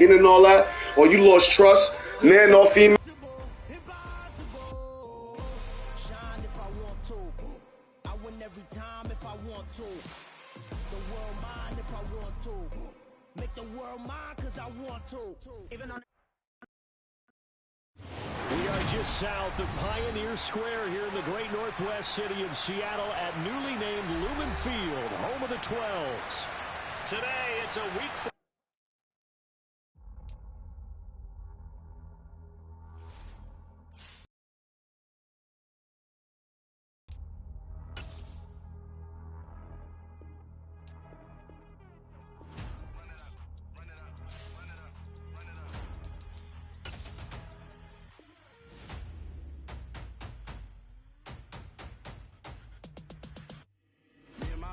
and all that, or you lost trust, man or female. Every time if I want to. The world mine if I want to. Make the world mine cause I want to. Even on We are just south of Pioneer Square here in the great northwest city of Seattle at newly named Lumen Field, home of the 12s. Today, it's a week 4.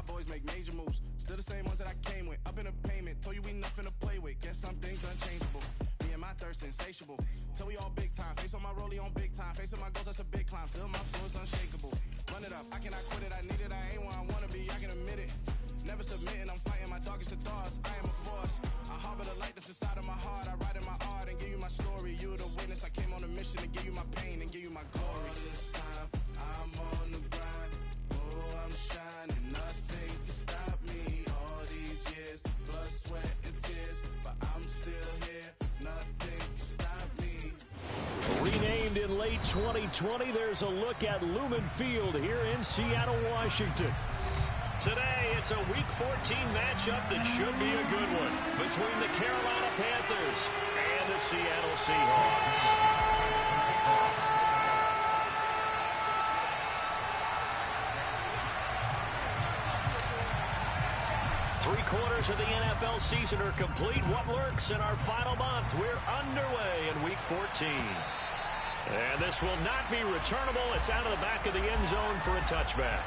Boys make major moves, still the same ones that I came with. Up in a payment, told you we nothing to play with. Guess some things unchangeable. Me and my thirst insatiable. Till we all big time. Face on my rollie on big time. Facing my goals, that's a big climb. Still my flow is unshakable. Run it up, I cannot quit it. I need it, I ain't where I wanna be. I can admit it. Never submitting, I'm fighting my darkest of thoughts. I am a force. I harbor the light that's inside of my heart. I write in my art and give you my story. You are the witness. I came on a mission to give you my pain and give you my glory. All this time, I'm on the grind. Oh, I'm shining. Nothing can stop me. All these years, blood, sweat, and tears. But I'm still here. Nothing can stop me. Renamed in late 2020, there's a look at Lumen Field here in Seattle, Washington. Today, it's a Week 14 matchup that should be a good one between the Carolina Panthers and the Seattle Seahawks. Three-quarters of the NFL season are complete. What lurks in our final month? We're underway in Week 14. And this will not be returnable. It's out of the back of the end zone for a touchback.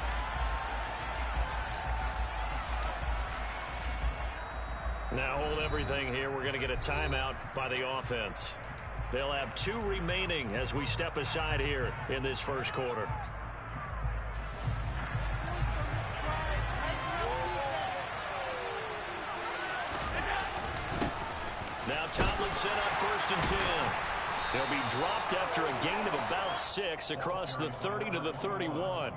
Now hold everything here. We're going to get a timeout by the offense. They'll have 2 remaining as we step aside here in this first quarter. Now Tomlinson on 1st and 10. He'll be dropped after a gain of about 6 across the 30 to the 31.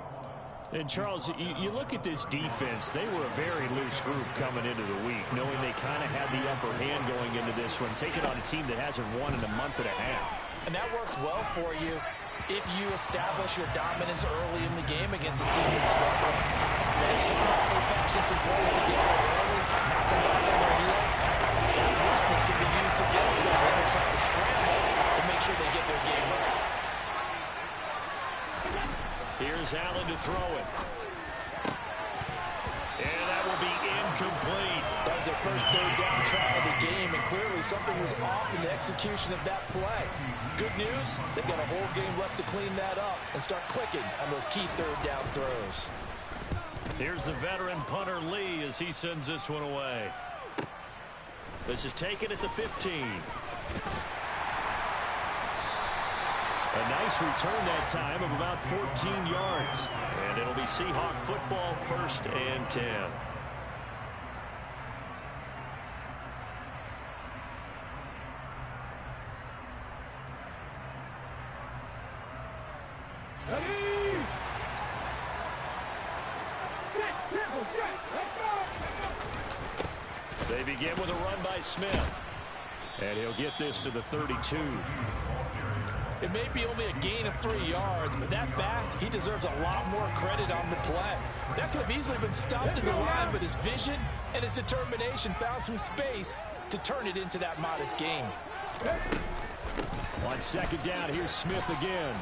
And, Charles, you look at this defense, they were a very loose group coming into the week, knowing they kind of had the upper hand going into this one, taking on a team that hasn't won in a month and a half. And that works well for you if you establish your dominance early in the game against a team that's struggling. But if somehow they fashion some plays together early, knock them back on their heels, that looseness can be used against them when they're trying to scramble to make sure they get their game right. Here's Allen to throw it. And that will be incomplete. That was their first third down try of the game, and clearly something was off in the execution of that play. Good news, they've got a whole game left to clean that up and start clicking on those key third down throws. Here's the veteran punter Lee as he sends this one away. This is taken at the 15. A nice return that time of about 14 yards. And it'll be Seahawk football, 1st and 10. They begin with a run by Smith. And he'll get this to the 32. It may be only a gain of 3 yards, but that back, he deserves a lot more credit on the play. That could have easily been stopped in the line, but his vision and his determination found some space to turn it into that modest gain. On 2nd down, here's Smith again.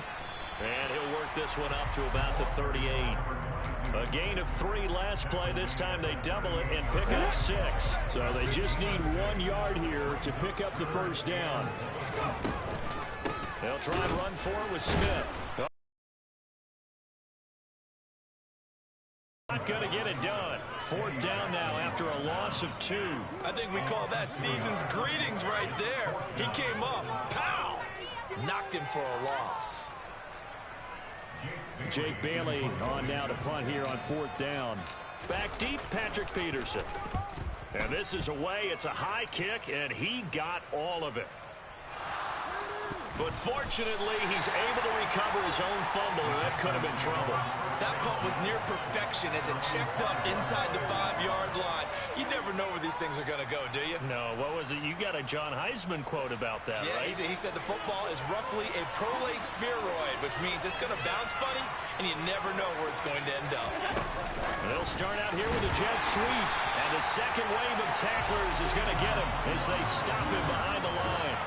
And he'll work this one up to about the 38. A gain of 3 last play. This time they double it and pick up 6. So they just need 1 yard here to pick up the first down. They'll try and run for it with Smith. Not going to get it done. 4th down now after a loss of 2. I think we call that season's greetings right there. He came up, pow! Knocked him for a loss. Jake Bailey on now to punt here on 4th down. Back deep, Patrick Peterson. And this is away. It's a high kick, and he got all of it. But fortunately, he's able to recover his own fumble, and that could have been trouble. That punt was near perfection as it checked up inside the 5-yard line. You never know where these things are going to go, do you? No, what was it? You got a John Heisman quote about that, yeah, right? He said the football is roughly a prolate spheroid, which means it's going to bounce funny, and you never know where it's going to end up. They'll start out here with a jet sweep, and the second wave of tacklers is going to get him as they stop him behind the line.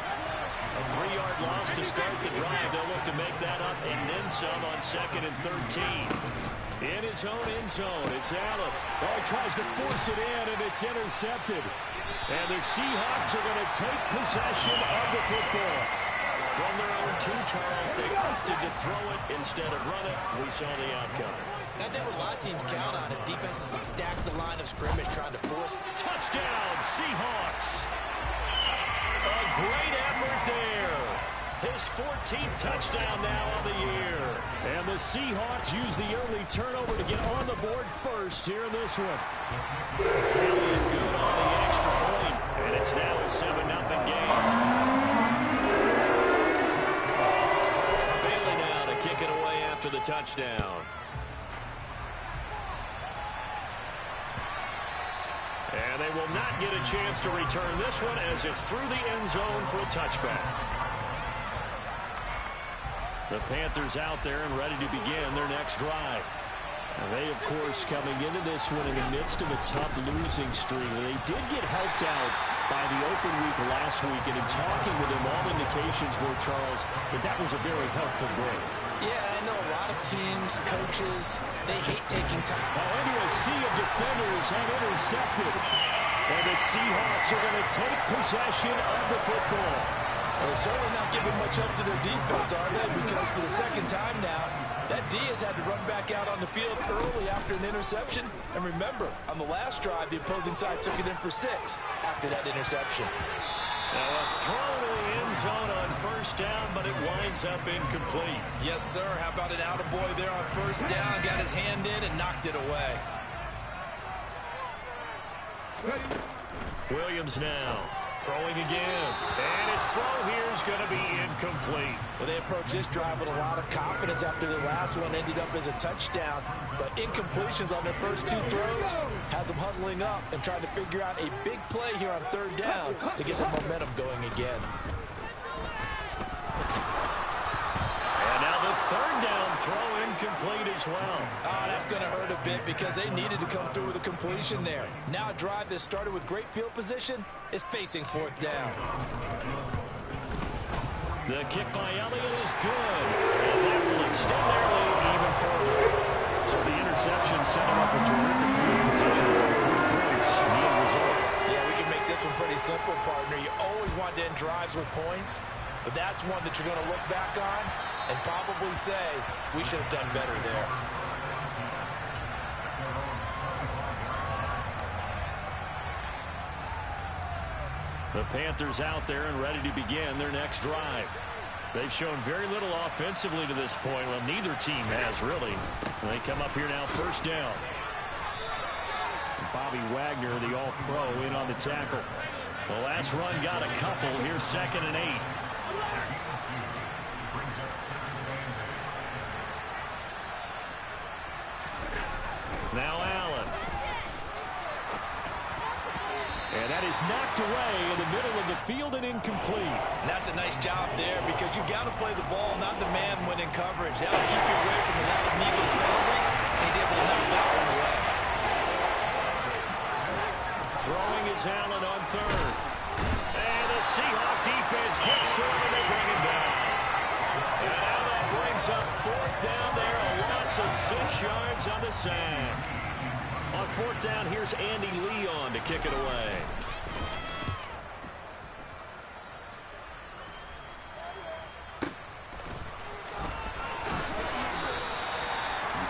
A 3-yard loss to start the drive. They'll look to make that up and then some on 2nd and 13. In his own end zone, it's Allen. Oh, he tries to force it in, and it's intercepted. And the Seahawks are going to take possession of the football. From their own 2, Charles, they opted to throw it instead of run it. We saw the outcome. I think what a lot of teams count on is defenses to stack the line of scrimmage, trying to force. Touchdown, Seahawks. A great effort there. His 14th touchdown now of the year. And the Seahawks use the early turnover to get on the board first here in this one. Elliott good on the extra point. And it's now a 7-0 game. Bailey now to kick it away after the touchdown. And they will not get a chance to return this one as it's through the end zone for a touchback. The Panthers out there and ready to begin their next drive. And they, of course, coming into this one in the midst of a tough losing streak. They did get helped out by the open week last week, and in talking with them, all indications were, Charles, that was a very helpful break. Yeah, I know a lot of teams, coaches, they hate taking time. Now into a sea of defenders and intercepted. And the Seahawks are going to take possession of the football. Well, they're certainly not giving much up to their defense, are they? Because for the second time now, that D has had to run back out on the field early after an interception. And remember, on the last drive, the opposing side took it in for 6 after that interception. Now a throw to the end zone on first down, but it winds up incomplete. Yes, sir. How about an attaboy there on first down? Got his hand in and knocked it away. Williams now throwing again. And his throw here is going to be incomplete. Well, they approached this drive with a lot of confidence after their last one ended up as a touchdown. But incompletions on their first 2 throws has them huddling up and trying to figure out a big play here on 3rd down to get the momentum going again. And now the 3rd down throw incomplete as well. Oh, that's going to hurt a bit because they needed to come through with a completion there. Now a drive that started with great field position is facing 4th down. The kick by Elliott is good. And that will extend their lead even further. So the interception set up a terrific field position with 3 points in the end result. Yeah, we can make this one pretty simple, partner. You always want to end drives with points, but that's one that you're going to look back on and probably say, we should have done better there. The Panthers out there and ready to begin their next drive. They've shown very little offensively to this point. Well, neither team has, really. They come up here now, first down. Bobby Wagner, the all-pro, in on the tackle. The last run got a couple. Here's 2nd and 8. Now Allen. And that is knocked away in the middle of the field and incomplete. And that's a nice job there because you got to play the ball, not the man when in coverage. That'll keep you away from a lot of needless penalties. And he's able to knock that one away. Throwing is Allen on 3rd. And the Seahawk defense gets to him and they bring him down. And now that brings up 4th down there, a loss of 6 yards on the sack. On 4th down, here's Andy Leon to kick it away.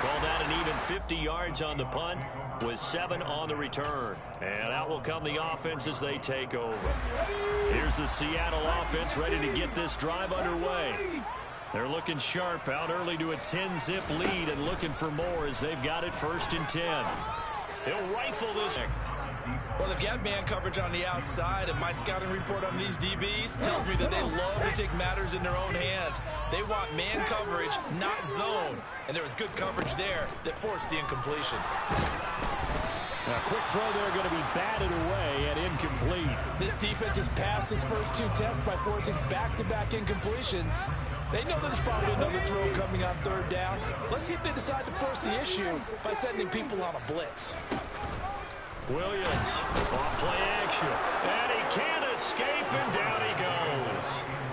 Called out an even 50 yards on the punt with 7 on the return. And out will come the offense as they take over. Here's the Seattle offense ready to get this drive underway. They're looking sharp out early to a 10-zip lead and looking for more as they've got it 1st and 10. He'll rifle this. Well, they've got man coverage on the outside, and my scouting report on these DBs tells me that they love to take matters in their own hands. They want man coverage, not zone. And there was good coverage there that forced the incompletion. A quick throw there going to be batted away and incomplete. This defense has passed its first 2 tests by forcing back-to-back incompletions. They know there's probably another throw coming on 3rd down. Let's see if they decide to force the issue by sending people on a blitz. Williams on play action, and he can't escape, and down he goes.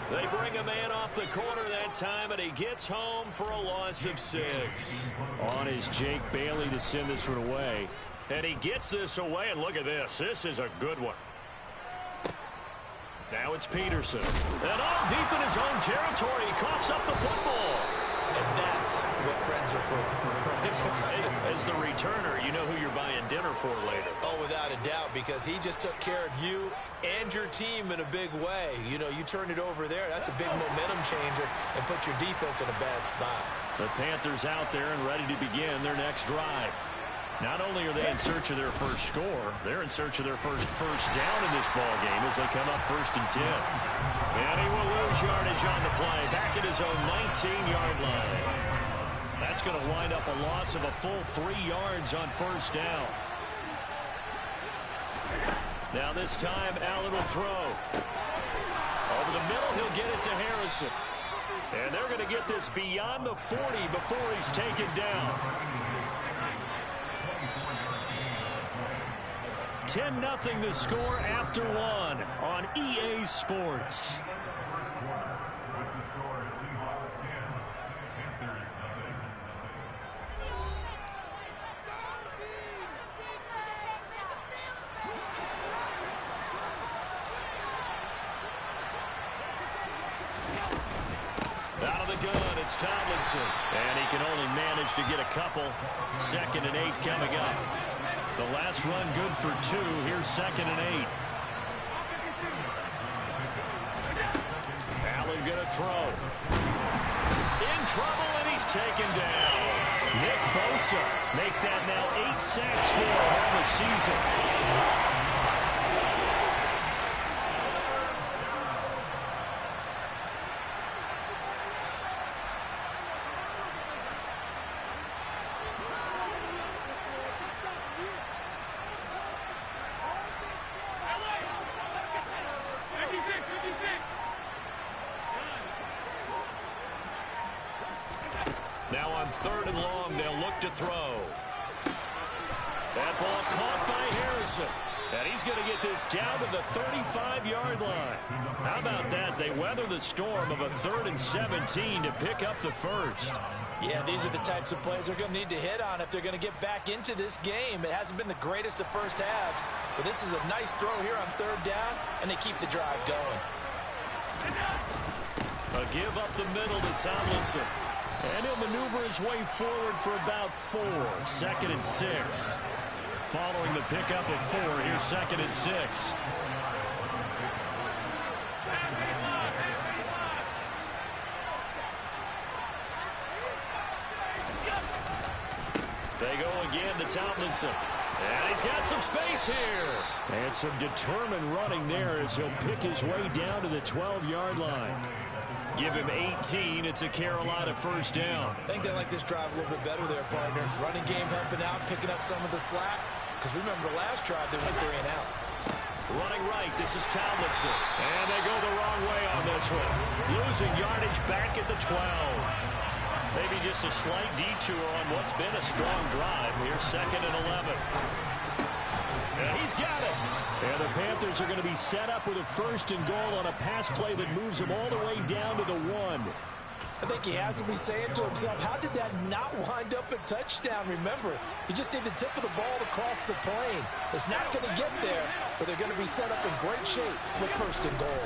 They bring a man off the corner that time, and he gets home for a loss of 6. On is Jake Bailey to send this one away. And he gets this away, and look at this. This is a good one. Now it's Peterson. And all deep in his own territory, he coughs up the football. And that's what friends are for. As the returner, you know who you're buying dinner for later. Oh, without a doubt, because he just took care of you and your team in a big way. You know, you turn it over there, that's a big momentum changer, and put your defense in a bad spot. The Panthers out there and ready to begin their next drive. Not only are they in search of their first score, they're in search of their first down in this ball game as they come up 1st and 10. And he will lose yardage on the play, back at his own 19-yard line. That's going to wind up a loss of a full 3 yards on 1st down. Now this time, Allen will throw. Over the middle, he'll get it to Harrison. And they're going to get this beyond the 40 before he's taken down. 10-0 the score after 1 on EA Sports. Out of the gun, it's Tomlinson. And he can only manage to get a couple. 2nd and 8 coming up. The last run good for 2. Here's 2nd and 8. Allen gonna throw. In trouble, and he's taken down. Nick Bosa make that now 8 sacks for him on the season. Now on 3rd and long, they'll look to throw. That ball caught by Harrison. And he's going to get this down to the 35-yard line. How about that? They weather the storm of a 3rd and 17 to pick up the first. Yeah, these are the types of plays they're going to need to hit on if they're going to get back into this game. It hasn't been the greatest of first halves, but this is a nice throw here on 3rd down, and they keep the drive going. A give up the middle to Tomlinson. And he'll maneuver his way forward for about 4. 2nd and 6. Following the pickup of 4, here's 2nd and 6. They go again to Tomlinson. And he's got some space here. And some determined running there as he'll pick his way down to the 12-yard line. Give him 18. It's a Carolina first down. I think they like this drive a little bit better there, partner. Running game helping out, picking up some of the slack. Because remember, last drive they went 3 and out. Running right, this is Tomlinson. And they go the wrong way on this one. Losing yardage back at the 12. Maybe just a slight detour on what's been a strong drive. Here's 2nd and 11. And he's got it. And the Panthers are going to be set up with a 1st and goal on a pass play that moves them all the way down to the 1. I think he has to be saying to himself, how did that not wind up a touchdown? Remember, you just need the tip of the ball to cross the plane. It's not going to get there, but they're going to be set up in great shape with 1st and goal.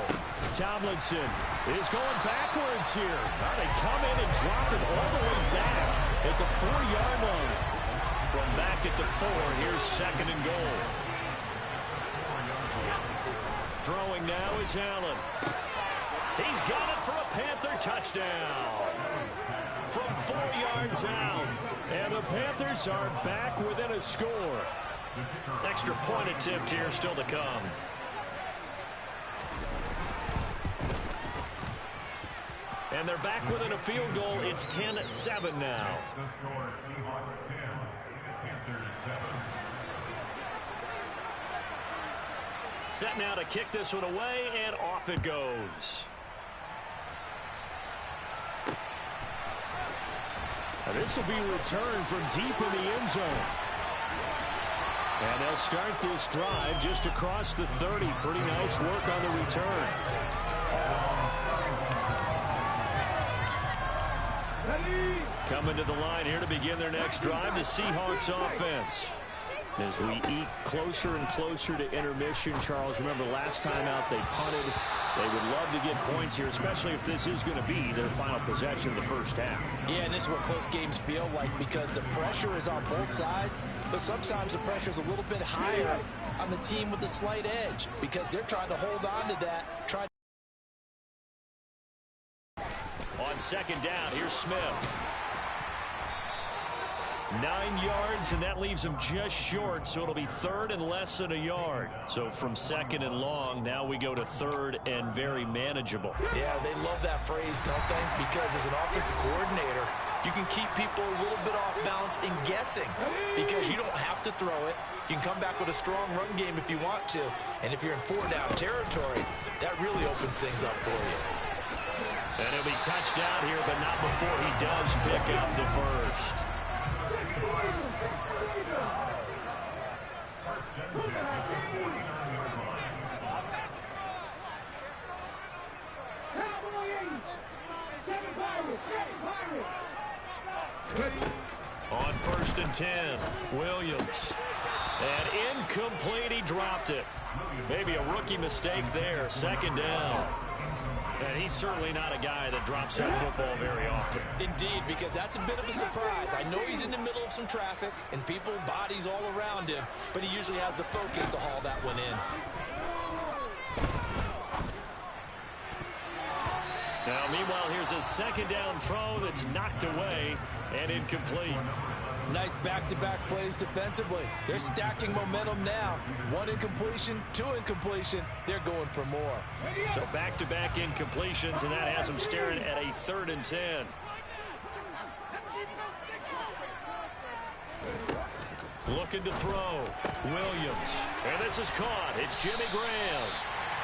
Tomlinson is going backwards here. Now they come in and drop it all the way back at the 4-yard line. From back at the 4, here's 2nd and goal. Throwing now is Allen. He's got it for a Panther touchdown. From 4 yards out. And the Panthers are back within a score. Extra point attempt here still to come. And they're back within a field goal. It's 10-7 now. Set now to kick this one away, and off it goes. And this will be returned from deep in the end zone. And they'll start this drive just across the 30. Pretty nice work on the return. Coming to the line here to begin their next drive, the Seahawks offense. As we eat closer and closer to intermission, Charles, remember last time out they punted. They would love to get points here, especially if this is going to be their final possession of the first half. Yeah, and this is what close games feel like because the pressure is on both sides, but sometimes the pressure is a little bit higher on the team with the slight edge because they're trying to hold on to that. On second down, here's Smith. 9 yards, and that leaves him just short, so it'll be third and less than a yard. So from second and long, now we go to third and very manageable. Yeah, they love that phrase, don't they? Because as an offensive coordinator, you can keep people a little bit off balance and guessing because you don't have to throw it. You can come back with a strong run game if you want to, and if you're in four-down territory, that really opens things up for you. And he'll be touchdown here, but not before he does pick up the first. On first and 10, Williams. And incomplete, he dropped it. Maybe a rookie mistake there, second down. And he's certainly not a guy that drops that football very often. Indeed, because that's a bit of a surprise. I know he's in the middle of some traffic and people, bodies all around him, but he usually has the focus to haul that one in. Now, meanwhile, here's a second down throw that's knocked away and incomplete. Nice back-to-back plays defensively. They're stacking momentum now. One incompletion, two incompletion. They're going for more. So back-to-back incompletions, and that has them staring at a 3rd and 10. Looking to throw. Williams. And this is caught. It's Jimmy Graham.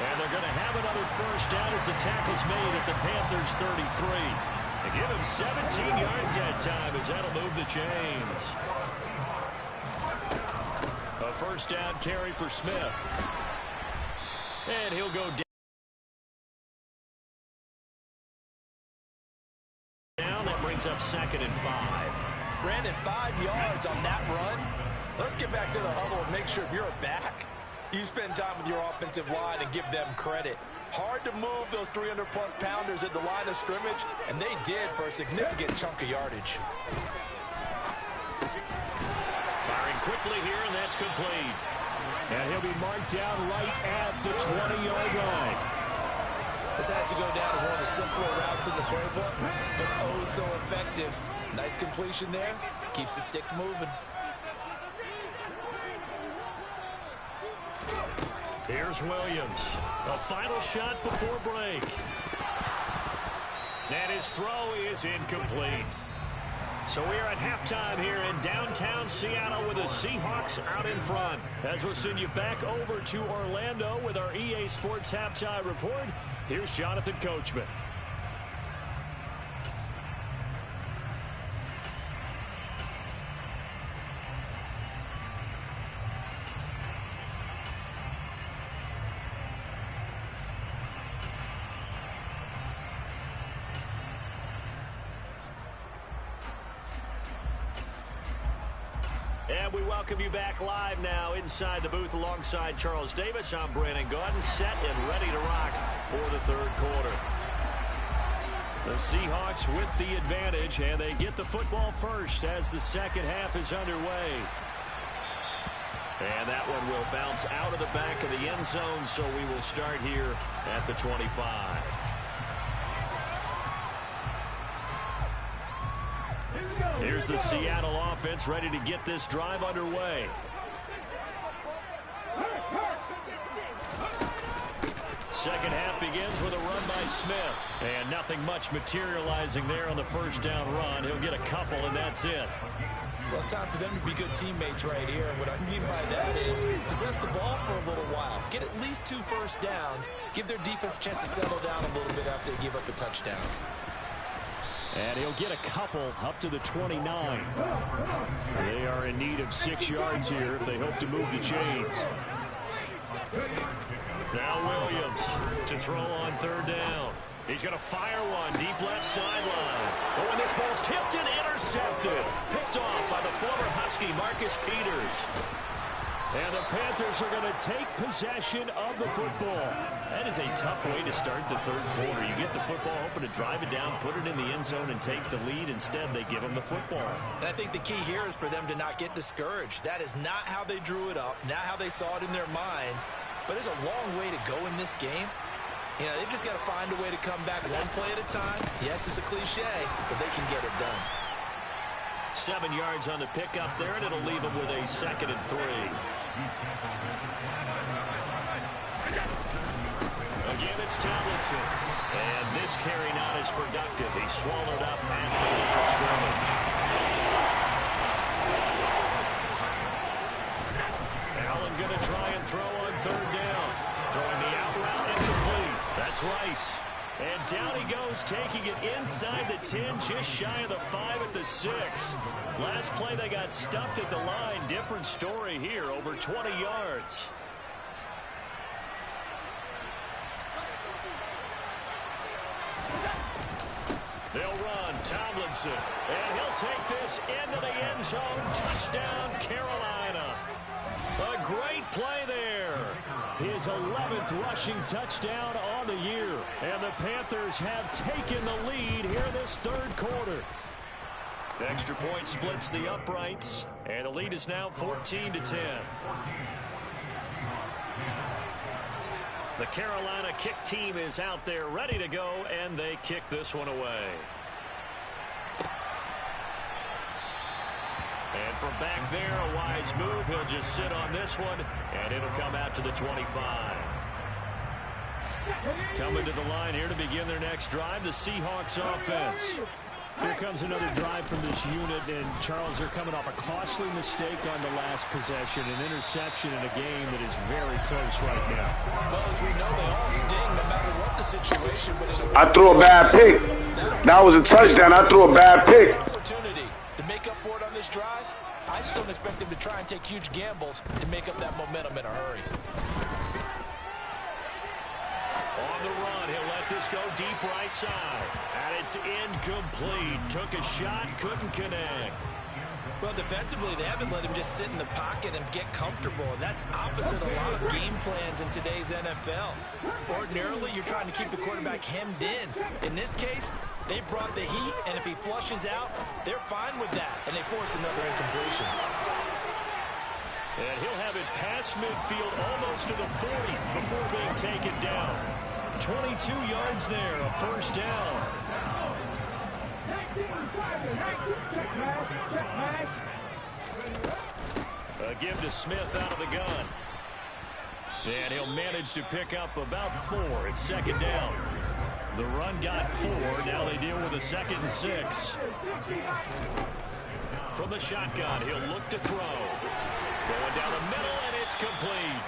And they're going to have another first down as the tackle's made at the Panthers' 33. They give him 17 yards that time as that'll move the chains. A first down carry for Smith. And he'll go down. That brings up 2nd and 5. Brandon, 5 yards on that run. Let's get back to the huddle and make sure if you're a back, you spend time with your offensive line and give them credit. Hard to move those 300-plus pounders at the line of scrimmage, and they did for a significant chunk of yardage. Firing quickly here, and that's complete. And he'll be marked down right at the 20-yard line. This has to go down as one of the simpler routes in the playbook, but oh so effective. Nice completion there. Keeps the sticks moving. Here's Williams. A final shot before break. And his throw is incomplete. So we are at halftime here in downtown Seattle with the Seahawks out in front. As we'll send you back over to Orlando with our EA Sports Halftime Report, here's Jonathan Coachman. And we welcome you back live now inside the booth alongside Charles Davis. I'm Brandon Gaudin, set and ready to rock for the third quarter. The Seahawks with the advantage, and they get the football first as the second half is underway. And that one will bounce out of the back of the end zone, so we will start here at the 25. Here's the Seattle offense ready to get this drive underway. second half begins with a run by Smith. And nothing much materializing there on the first down run. He'll get a couple, and that's it. Well, it's time for them to be good teammates right here. And what I mean by that is possess the ball for a little while. Get at least 2 first downs. Give their defense a chance to settle down a little bit after they give up a touchdown. And he'll get a couple up to the 29. They are in need of 6 yards here if they hope to move the chains. Now Williams to throw on third down. He's going to fire one deep left sideline. Oh, and this ball's tipped and intercepted. Picked off by the former Husky Marcus Peters. And the Panthers are going to take possession of the football. That is a tough way to start the third quarter. You get the football, hoping to drive it down, put it in the end zone, and take the lead. Instead, they give them the football. And I think the key here is for them to not get discouraged. That is not how they drew it up, not how they saw it in their minds. But there's a long way to go in this game. You know, they've just got to find a way to come back one play at a time. Yes, it's a cliche, but they can get it done. 7 yards on the pickup there, and it'll leave them with a 2nd and 3. Again, it's Tomlinson. And this carry not as productive. He swallowed up at the line of scrimmage. Allen going to try and throw on third down. Throwing the out route incomplete. That's Rice. And down he goes, taking it inside the 10, just shy of the 5 at the 6. Last play, they got stuffed at the line. Different story here, over 20 yards. They'll run, Tomlinson, and he'll take this into the end zone. Touchdown, Carolina. A great play there. His 11th rushing touchdown on the year. And the Panthers have taken the lead here this third quarter. The extra point splits the uprights, and the lead is now 14-10. The Carolina kick team is out there ready to go, and they kick this one away. And from back there, a wise move. He'll just sit on this one, and it'll come out to the 25. Coming to the line here to begin their next drive, the Seahawks offense. Here comes another drive from this unit, and Charles, they're coming off a costly mistake on the last possession, an interception in a game that is very close right now. Well, as we know, they all sting no matter what the situation. But I threw a bad pick. That was a touchdown. I threw a bad pick. Opportunity to make up for it on this drive. I just don't expect them to try and take huge gambles to make up that momentum in a hurry. On the run, he'll let this go deep right side. And it's incomplete. Took a shot, couldn't connect. Well, defensively, they haven't let him just sit in the pocket and get comfortable. And that's opposite a lot of game plans in today's NFL. Ordinarily, you're trying to keep the quarterback hemmed in. In this case, they brought the heat, and if he flushes out, they're fine with that. And they force another incompletion. And he'll have it past midfield almost to the 40 before being taken down. 22 yards there, a first down. A give to Smith out of the gun. And he'll manage to pick up about 4. It's 2nd down. The run got 4. Now they deal with a 2nd and 6. From the shotgun, he'll look to throw. Going down the middle, and it's complete.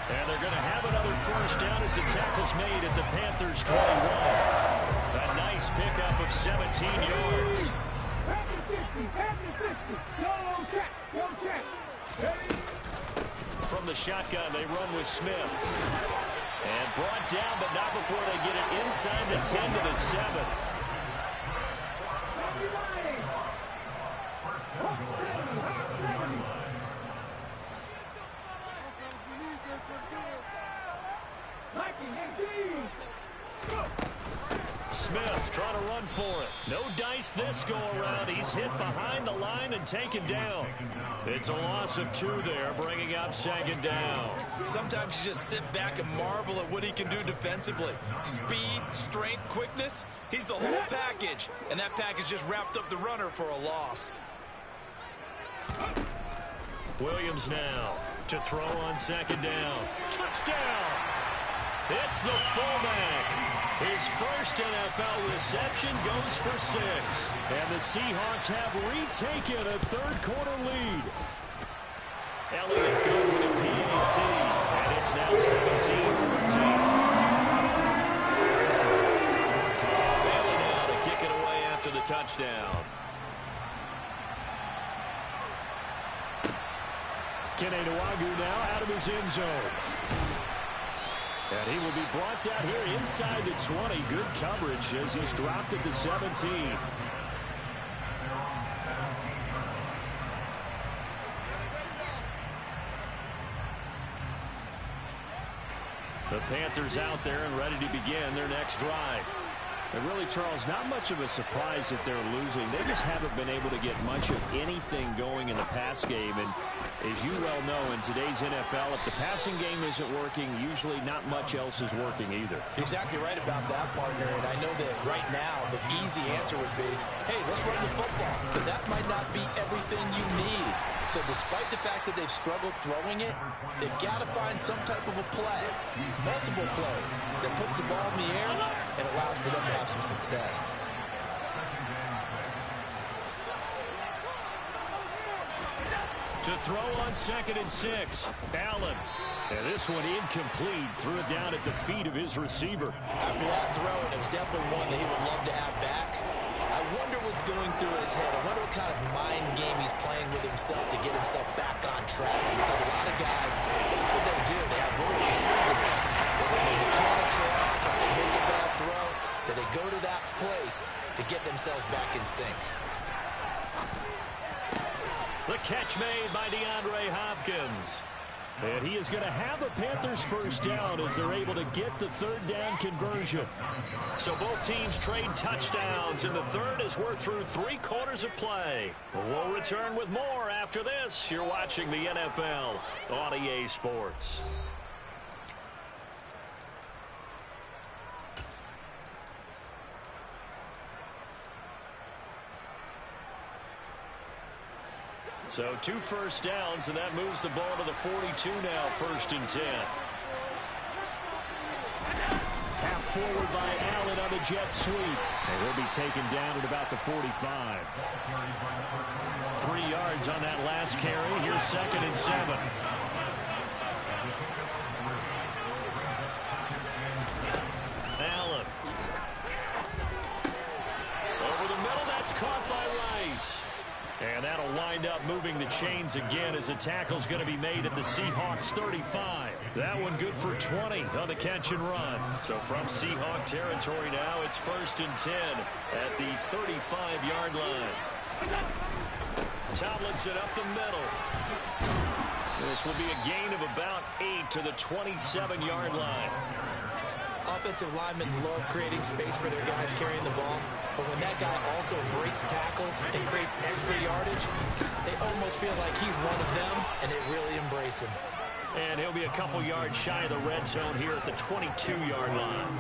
And they're going to have another first down as the tackle's made at the Panthers' 21. A nice pickup of 17 yards. From the shotgun, they run with Smith. And brought down, but not before they get it inside the 10 to the 7. Smith trying to run for it. No dice this go around. He's hit behind the line and taken down. It's a loss of 2 there, bringing up 2nd down. Sometimes you just sit back and marvel at what he can do defensively. Speed, strength, quickness. He's the whole package. And that package just wrapped up the runner for a loss. Williams now to throw on 2nd down. Touchdown! It's the fullback. His first NFL reception goes for 6. And the Seahawks have retaken a third-quarter lead. Elliott good with a PAT. And it's now 17-14. Bailey now to kick it away after the touchdown. Kene Nwangwu now out of his end zone. And he will be brought down here inside the 20. Good coverage as he's dropped at the 17. The Panthers out there and ready to begin their next drive. And really, Charles, not much of a surprise that they're losing. They just haven't been able to get much of anything going in the pass game. And as you well know, in today's NFL, if the passing game isn't working, usually not much else is working either. Exactly right about that, partner. And I know that right now the easy answer would be, hey, let's run the football. But that might not be everything you need. So despite the fact that they've struggled throwing it, they've got to find some type of a play, multiple plays, that puts the ball in the air and allows for them to have some success. To throw on 2nd and 6. Allen. And this one incomplete. Threw it down at the feet of his receiver. After that throw, and it was definitely one that he would love to have back. I wonder what's going through his head. I wonder what kind of mind game he's playing with himself to get himself back on track. Because a lot of guys, that's what they do. They have little triggers that when the mechanics are off, or they make a bad throw, that they go to that place to get themselves back in sync. The catch made by DeAndre Hopkins. And he is going to have a Panthers first down as they're able to get the third down conversion. So both teams trade touchdowns in the third as we're through 3 quarters of play. We'll return with more after this. You're watching the NFL on EA Sports. So 2 first downs, and that moves the ball to the 42 now, 1st and 10. Tap forward by Allen on the jet sweep. And he'll be taken down at about the 45. 3 yards on that last carry. Here's 2nd and 7. Allen. Over the middle, that's caught by Rice. And that'll wind up moving the chains again as the tackle's going to be made at the Seahawks 35. That one good for 20 on the catch and run. So from Seahawk territory now, it's 1st and 10 at the 35-yard line. Tomlinson up the middle. This will be a gain of about 8 to the 27-yard line. Offensive linemen love creating space for their guys carrying the ball, but when that guy also breaks tackles and creates extra yardage, they almost feel like he's one of them, and they really embrace him. And he'll be a couple yards shy of the red zone here at the 22-yard line.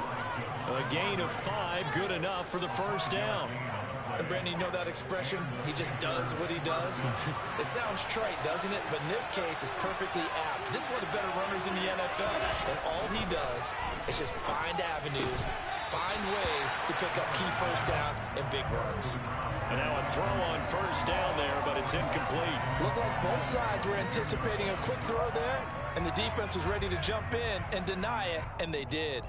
A gain of 5, good enough for the first down. And Brandon, you know that expression? He just does what he does. It sounds trite, doesn't it? But in this case, it's perfectly apt. This is one of the better runners in the NFL. And all he does is just find avenues, find ways to pick up key first downs and big runs. And now a throw on first down there, but it's incomplete. Looked like both sides were anticipating a quick throw there, and the defense was ready to jump in and deny it, and they did.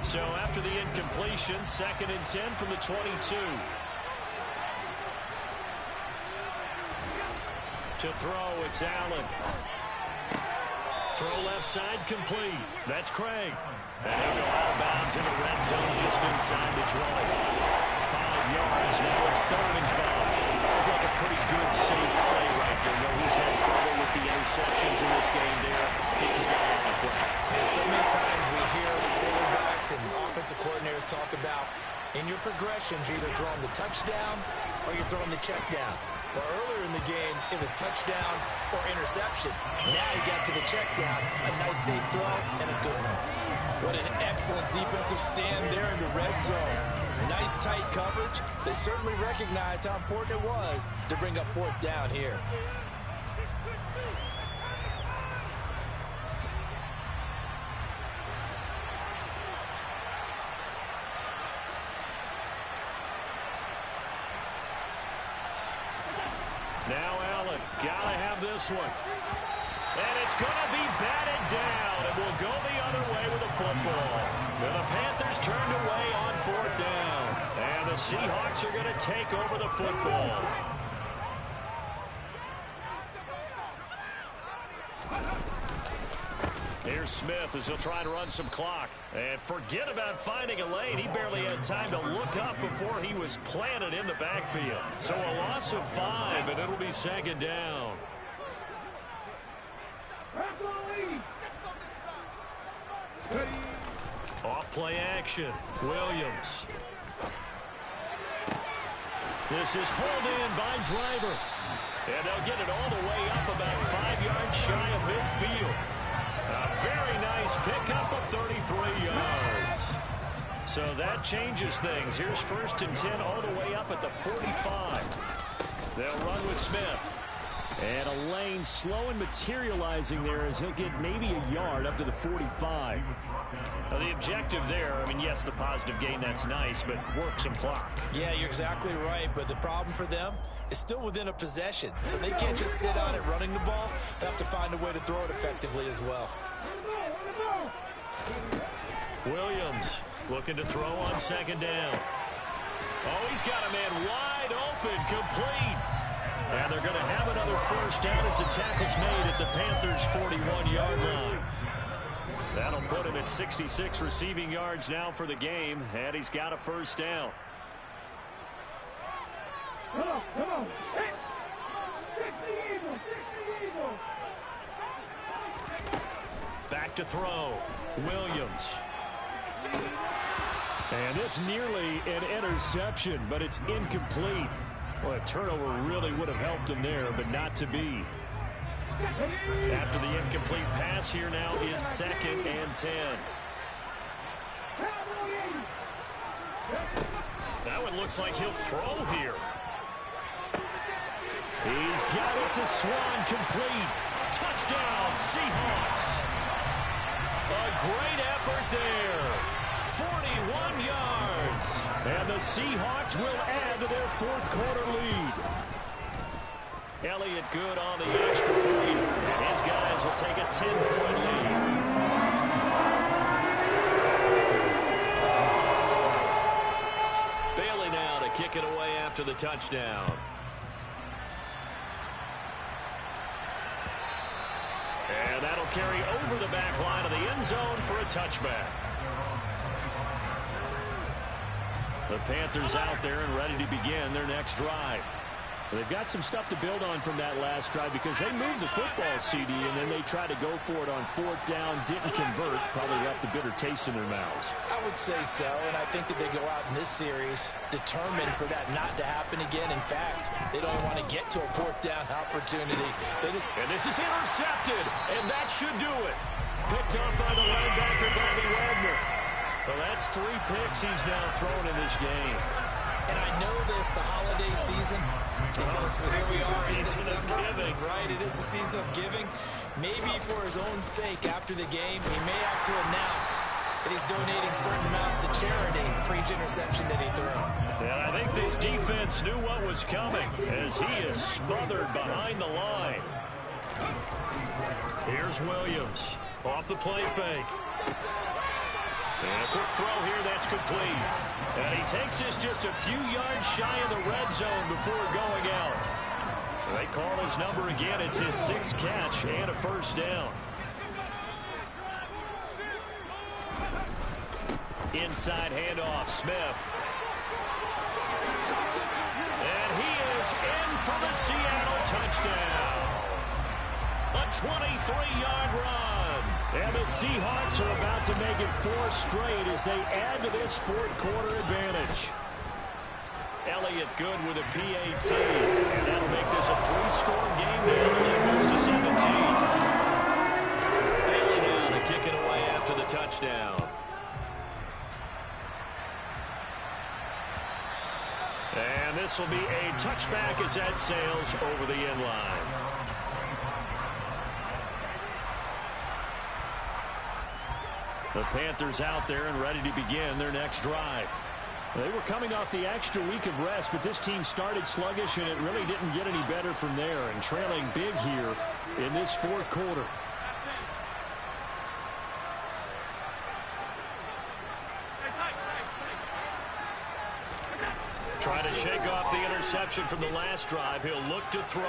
So after the incompletion, 2nd and 10 from the 22. To throw, it's Allen. Throw left side, complete. That's Craig. And he'll go out of bounds in the red zone just inside the 20. 5 yards, now it's 3rd and 5. Looked like a pretty good, safe play right there. No, he's had trouble with the interceptions in this game there. It's his guy on the play. And so many times we hear quarterbacks and offensive coordinators talk about in your progressions, you're either throwing the touchdown or you're throwing the check down. Well, earlier in the game, it was touchdown or interception. Now he got to the check down, a nice safe throw, and a good one. What an excellent defensive stand there in the red zone. Nice tight coverage. They certainly recognized how important it was to bring up 4th down here. Now Allen, gotta have this one. And it's gonna be batted down. It will go the other way with the football. And the Panthers turned away on 4th down. And the Seahawks are gonna take over the football. Here's Smith as he'll try to run some clock. And forget about finding a lane. He barely had time to look up before he was planted in the backfield. So a loss of 5, and it'll be 2nd down. Off play action. Williams. This is hauled in by Driver. And they'll get it all the way up about 5 yards shy of midfield. A very nice pickup of 33 yards. So that changes things. Here's 1st and 10 all the way up at the 45. They'll run with Smith. And a lane slow and materializing there as he'll get maybe a yard up to the 45. Now the objective there, I mean, yes, the positive gain, that's nice, but work some clock. Yeah, you're exactly right, but the problem for them is still within a possession. So they can't just sit on it running the ball. They have to find a way to throw it effectively as well. Williams looking to throw on 2nd down. Oh, he's got a man wide open, complete. And they're going to have another 1st down as the tackle's made at the Panthers' 41-yard line. That'll put him at 66 receiving yards now for the game, and he's got a 1st down. Come on. Back to throw. Williams. And this nearly an interception, but it's incomplete. Well, a turnover really would have helped him there, but not to be. After the incomplete pass, here now is 2nd and 10. That one looks like he'll throw here. He's got it to Swan, complete. Touchdown, Seahawks. A great effort there. 41 yards. And the Seahawks will add to their 4th quarter lead. Elliott good on the extra point. And his guys will take a 10-point lead. Bailey now to kick it away after the touchdown. And that'll carry over the back line of the end zone for a touchback. The Panthers out there and ready to begin their next drive. They've got some stuff to build on from that last drive because they moved the football, CD, and then they tried to go for it on 4th down, didn't convert, probably left a bitter taste in their mouths. I would say so, and I think that they go out in this series determined for that not to happen again. In fact, they don't want to get to a 4th down opportunity. And this is intercepted, and that should do it. Picked up by the linebacker, Bobby Wagner. Well, that's 3 picks he's now thrown in this game. And I know this, the holiday season, because here we are in December, right? It is the season of giving. Maybe for his own sake, after the game, he may have to announce that he's donating certain amounts to charity for each interception that he threw. And I think this defense knew what was coming as he is smothered behind the line. Here's Williams off the play fake. And a quick throw here, that's complete. And he takes this just a few yards shy of the red zone before going out. They call his number again. It's his 6th catch and a 1st down. Inside handoff, Smith. And he is in for the Seattle touchdown. A 23-yard run. And the Seahawks are about to make it 4 straight as they add to this 4th quarter advantage. Elliott good with a PAT. And that'll make this a 3-score game now. That moves to 17. Bailey now to kick it away after the touchdown. And this will be a touchback as that sails over the end line. The Panthers out there and ready to begin their next drive. They were coming off the extra week of rest, but this team started sluggish, and it really didn't get any better from there, and trailing big here in this fourth quarter. Trying to shake off the interception from the last drive. He'll look to throw.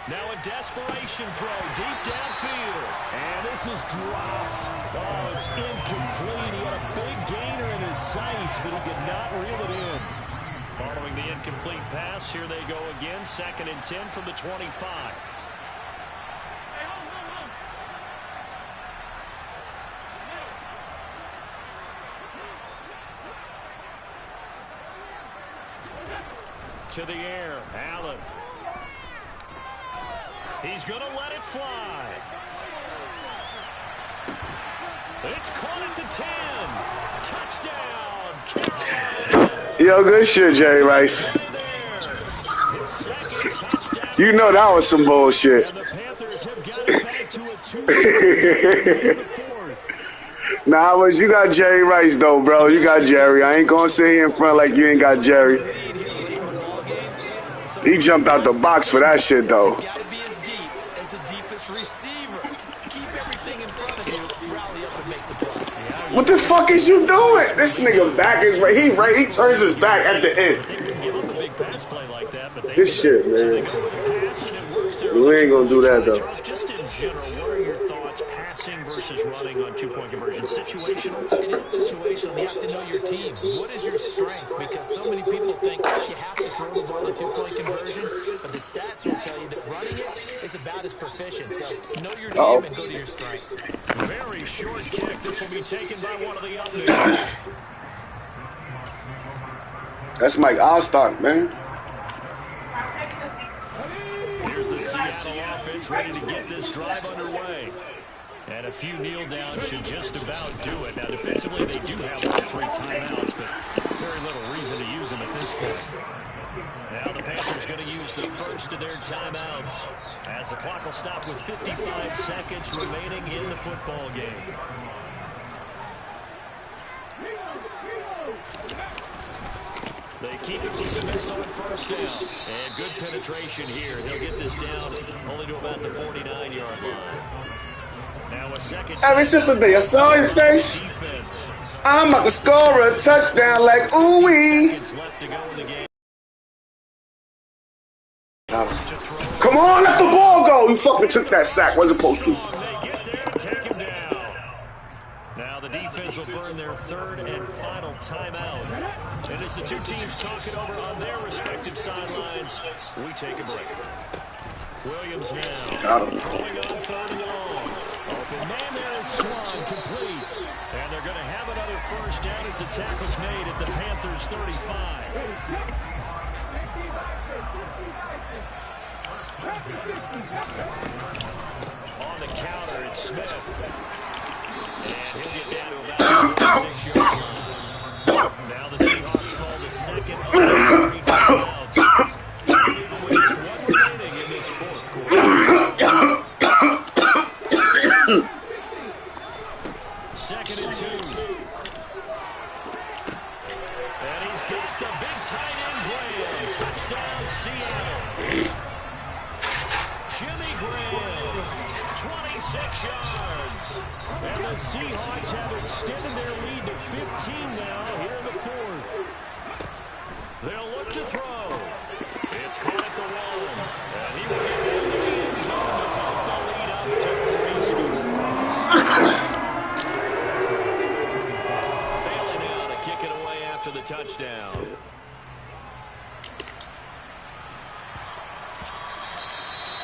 Now a desperation throw deep downfield. And this is dropped. Oh, it's incomplete. He had a big gainer in his sights, but he could not reel it in. Following the incomplete pass, here they go again. 2nd and 10 from the 25. To the air, Allen. He's going to let it fly. It's caught at the 10. Touchdown. Yo, good shit, Jerry Rice. You know that was some bullshit. And the Panthers have got it back to a 2-4. Nah, you got Jerry Rice, though, bro. You got Jerry. I ain't going to sit here in front like you ain't got Jerry. He jumped out the box for that shit, though. He's got to be as deep as the deepest receiver. Keep everything in front of you, rally up and make the play. What the fuck is you doing? This nigga back is right. He turns his back at the end. Give up a big pass play like that, but This shit, man. We ain't gonna do that, though. Just in general, what are your thoughts passing versus running on two-point conversion? Situational? It is situational. You have to know your team. What is your strength? Because so many people think you have to throw the ball in two-point conversion, but the stats will tell you that running it is about as proficient. So know your team and go to your strength. Very short kick. This will be taken by one of the updates. That's Mike Allstock, man. Here's the Seattle offense ready to get this drive underway. And a few kneel downs should just about do it. Now, defensively, they do have all 3 timeouts, but very little reason to use them at this point. Now the Panthers going to use the first of their timeouts as the clock will stop with 55 seconds remaining in the football game. They keep it to Smith on first down. And good penetration here. They'll get this down only to about the 49-yard line. Now a second. Ever since the day I saw your face, I'm about to score a touchdown like ooh-wee. Come on, let the ball go. You fucking took that sack. Wasn't supposed to. They get there, take him down. Now the defense will burn their 3rd and final timeout. And as the two teams talk it over on their respective sidelines, we take a break. Williams now. Got him. Throwing on 3rd and long. Open man there is Swan, complete. And they're going to have another first down as the tackle's made at the Panthers' 35. On the counter, it's Smith. And he'll get down to about the 6-yard line. Now the Seahawks call the second of the 3 timeouts. Even with just 1 remaining in this fourth quarter. 2nd and 2. And he's got the big tight end Graham. Touchdown, Seattle. Jimmy Graham, 26 yards. And the Seahawks have extended their lead to 15 now here in the 4th. They'll look to throw. It's caught at the wall. And he will get down the end zone to bump the lead up to 3 scores. Bailey now to kick it away after the touchdown.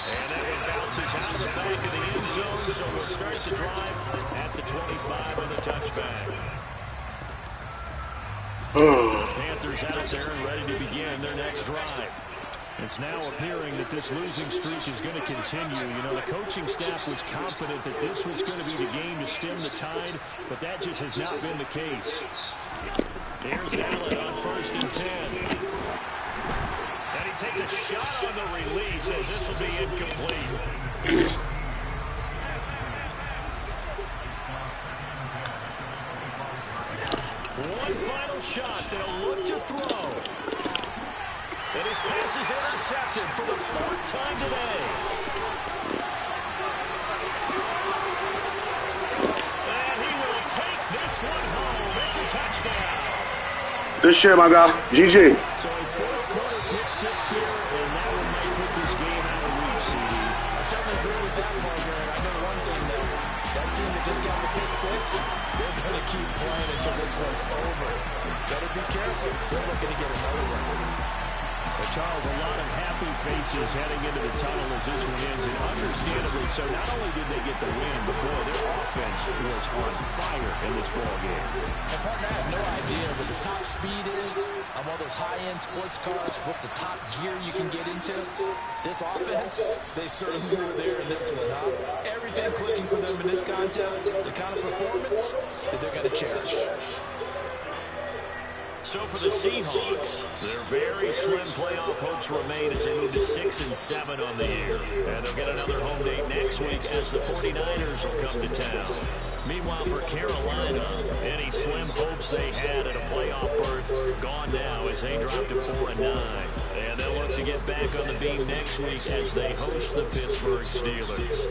And that one bounces out of the back of the end zone, so we'll start the drive at the 25 on the touchback. The Panthers out there and ready to begin their next drive. It's now appearing that this losing streak is going to continue. You know, the coaching staff was confident that this was going to be the game to stem the tide, but that just has not been the case. Here's Allen on 1st and 10. And he takes a shot on the release as this will be incomplete. One final shot. They'll look to is intercepted for the 4th time today. And he will take this one home. It's a touchdown. Good shit, my guy. GG. So a 4th quarter pick 6 here, and that one might put this game out of reach, CD. I certainly agree with that, partner. And I know one thing, though. That team that just got the pick 6, they're going to keep playing until this one's over. Better be careful. They're looking to get another one. Well, Charles, a lot of happy faces heading into the tunnel as this one ends, and understandably so. Not only did they get the win, but boy, their offense was on fire in this ball game. And partner, I have no idea what the top speed is on one of those high-end sports cars. What's the top gear you can get into? This offense, they certainly were there in this one, huh? Everything clicking for them in this contest, the kind of performance that they're going to cherish. So for the Seahawks, their very slim playoff hopes remain as they move to 6-7 on the year. And they'll get another home date next week as the 49ers will come to town. Meanwhile, for Carolina, any slim hopes they had at a playoff berth gone now as they drop to 4-9. And they'll look to get back on the beam next week as they host the Pittsburgh Steelers.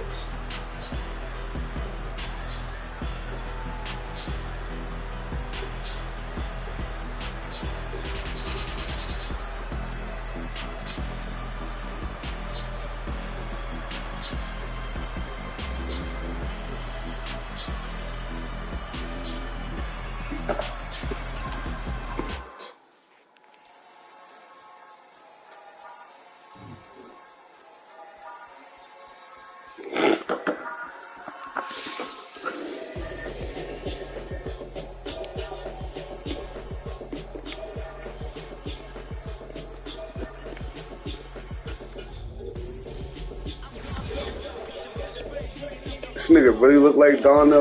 This nigga really look like Don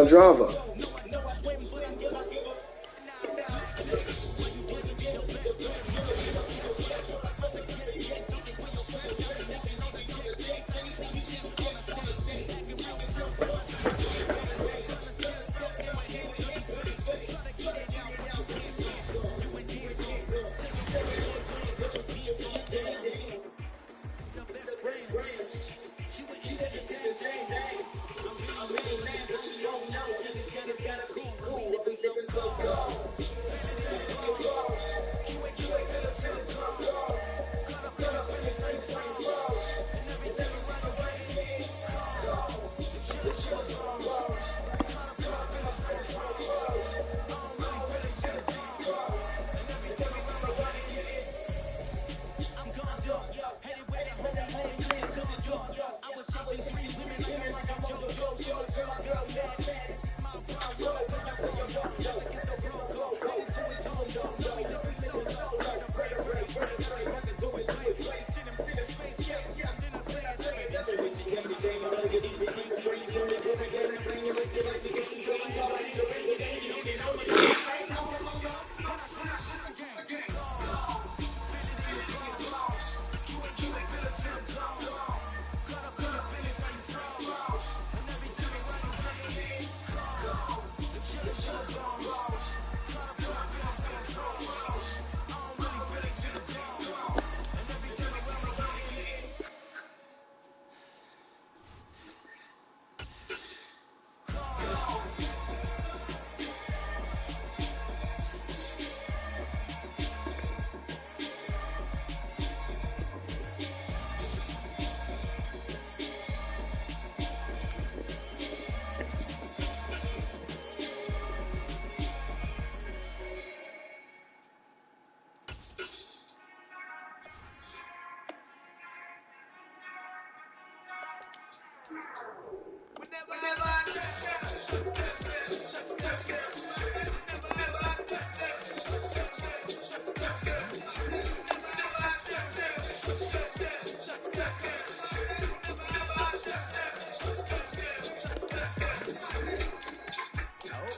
Java.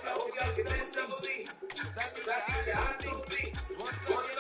I hope y'all get this double D. 'Cause I think I need to be.